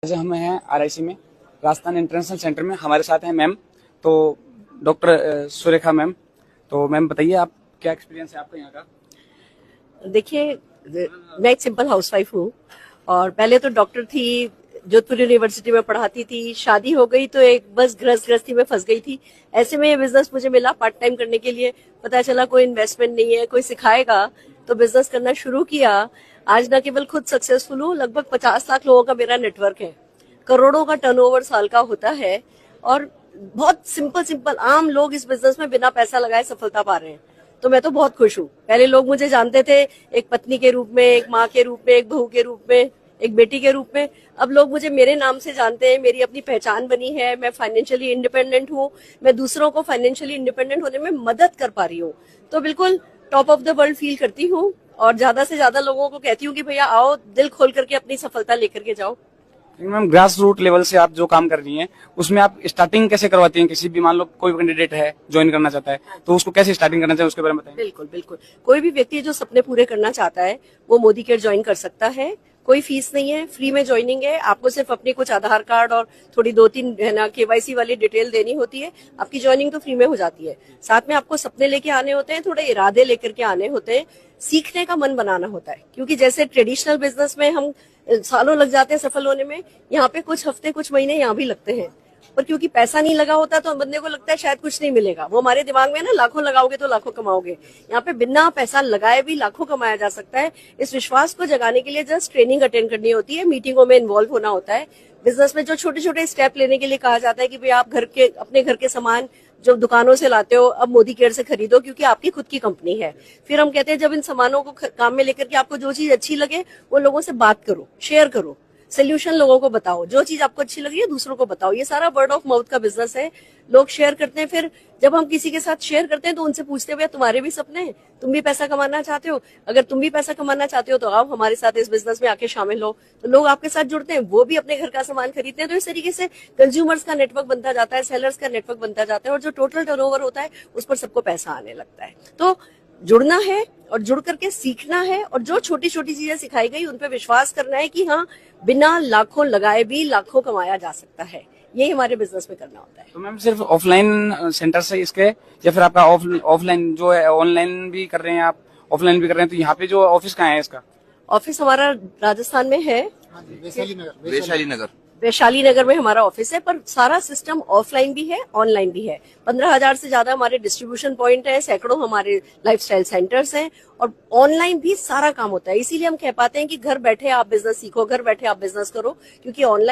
आज हम हैं आरआईसी में, राजस्थान इंटरनेशनल सेंटर में। हमारे साथ हैं मैम, तो डॉक्टर सुरेखा मैम। तो मैम बताइए, आप क्या एक्सपीरियंस है आपका यहाँ का? देखिए, मैं एक सिंपल हाउसवाइफ हूँ और पहले तो डॉक्टर थी, जोधपुर यूनिवर्सिटी में पढ़ाती थी। शादी हो गई तो एक बस गृहस्थी में फंस गई थी। ऐसे में ये बिजनेस मुझे मिला पार्ट टाइम करने के लिए। पता चला कोई इन्वेस्टमेंट नहीं है, कोई सिखाएगा, तो बिजनेस करना शुरू किया। आज न केवल खुद सक्सेसफुल हूँ, लगभग 50 लाख लोगों का मेरा नेटवर्क है, करोड़ों का टर्नओवर साल का होता है और बहुत सिंपल आम लोग इस बिजनेस में बिना पैसा लगाए सफलता पा रहे हैं। तो मैं तो बहुत खुश हूँ। पहले लोग मुझे जानते थे एक पत्नी के रूप में, एक माँ के रूप में, एक बहू के रूप में, एक बेटी के रूप में। अब लोग मुझे मेरे नाम से जानते हैं, मेरी अपनी पहचान बनी है। मैं फाइनेंशियली इंडिपेंडेंट हूँ, मैं दूसरों को फाइनेंशियली इंडिपेंडेंट होने में मदद कर पा रही हूँ। तो बिल्कुल top of the world feel करती हूँ और ज्यादा से ज्यादा लोगों को कहती हूँ कि भैया आओ, दिल खोल करके अपनी सफलता लेकर के जाओ। मैम, ग्रास रूट लेवल से आप जो काम कर रही हैं, उसमें आप स्टार्टिंग कैसे करवाती हैं? किसी भी, मान लो कोई कैंडिडेट है, ज्वाइन करना चाहता है, तो उसको कैसे स्टार्टिंग करना चाहिए, उसके बारे में बताएं। बिल्कुल कोई भी व्यक्ति जो सपने पूरे करना चाहता है वो मोदी केयर ज्वाइन कर सकता है। कोई फीस नहीं है, फ्री में ज्वाइनिंग है। आपको सिर्फ अपने कुछ आधार कार्ड और थोड़ी 2-3 है ना केवाईसी वाली डिटेल देनी होती है, आपकी ज्वाइनिंग तो फ्री में हो जाती है। साथ में आपको सपने लेके आने होते हैं, थोड़े इरादे लेकर के आने होते हैं, सीखने का मन बनाना होता है। क्योंकि जैसे ट्रेडिशनल बिजनेस में हम सालों लग जाते हैं सफल होने में, यहाँ पे कुछ हफ्ते कुछ महीने यहाँ भी लगते हैं। पर क्योंकि पैसा नहीं लगा होता तो बंदे को लगता है शायद कुछ नहीं मिलेगा। वो हमारे दिमाग में ना, लाखों लगाओगे तो लाखों कमाओगे। यहाँ पे बिना पैसा लगाए भी लाखों कमाया जा सकता है। इस विश्वास को जगाने के लिए जस्ट ट्रेनिंग अटेंड करनी होती है, मीटिंगों में इन्वॉल्व होना होता है। बिजनेस में जो छोटे छोटे स्टेप लेने के लिए कहा जाता है कि भाई आप अपने घर के सामान जो दुकानों से लाते हो, अब मोदी केयर से खरीदो क्योंकि आपकी खुद की कंपनी है। फिर हम कहते हैं जब इन सामानों को काम में लेकर के आपको जो चीज अच्छी लगे वो लोगों से बात करो, शेयर करो, सोल्यूशन लोगों को बताओ। जो चीज आपको अच्छी लगी है दूसरों को बताओ। ये सारा वर्ड ऑफ माउथ का बिजनेस है। लोग शेयर करते हैं, फिर जब हम किसी के साथ शेयर करते हैं तो उनसे पूछते हैं तुम्हारे भी सपने हैं, तुम भी पैसा कमाना चाहते हो? अगर तुम भी पैसा कमाना चाहते हो तो आओ हमारे साथ इस बिजनेस में आके शामिल हो। तो लोग आपके साथ जुड़ते हैं, वो भी अपने घर का सामान खरीदते हैं। तो इस तरीके से कंज्यूमर्स का नेटवर्क बनता जाता है, सेलर्स का नेटवर्क बनता जाता है और जो टोटल टर्नओवर होता है उस पर सबको पैसा आने लगता है। तो जुड़ना है और जुड़ करके सीखना है और जो छोटी छोटी चीजें सिखाई गई उन पे विश्वास करना है कि हाँ, बिना लाखों लगाए भी लाखों कमाया जा सकता है। यही हमारे बिजनेस में करना होता है। तो मैम, सिर्फ ऑफलाइन सेंटर से इसके, या फिर आपका ऑफलाइन जो है, ऑनलाइन भी कर रहे हैं आप, ऑफलाइन भी कर रहे हैं, तो यहाँ पे जो ऑफिस कहाँ है इसका? ऑफिस हमारा राजस्थान में है, वैशाली नगर में हमारा ऑफिस है। पर सारा सिस्टम ऑफलाइन भी है, ऑनलाइन भी है। 15,000 से ज्यादा हमारे डिस्ट्रीब्यूशन पॉइंट है, सैकड़ों हमारे लाइफस्टाइल सेंटर्स हैं और ऑनलाइन भी सारा काम होता है। इसीलिए हम कह पाते हैं कि घर बैठे आप बिजनेस सीखो, घर बैठे आप बिजनेस करो, क्योंकि ऑनलाइन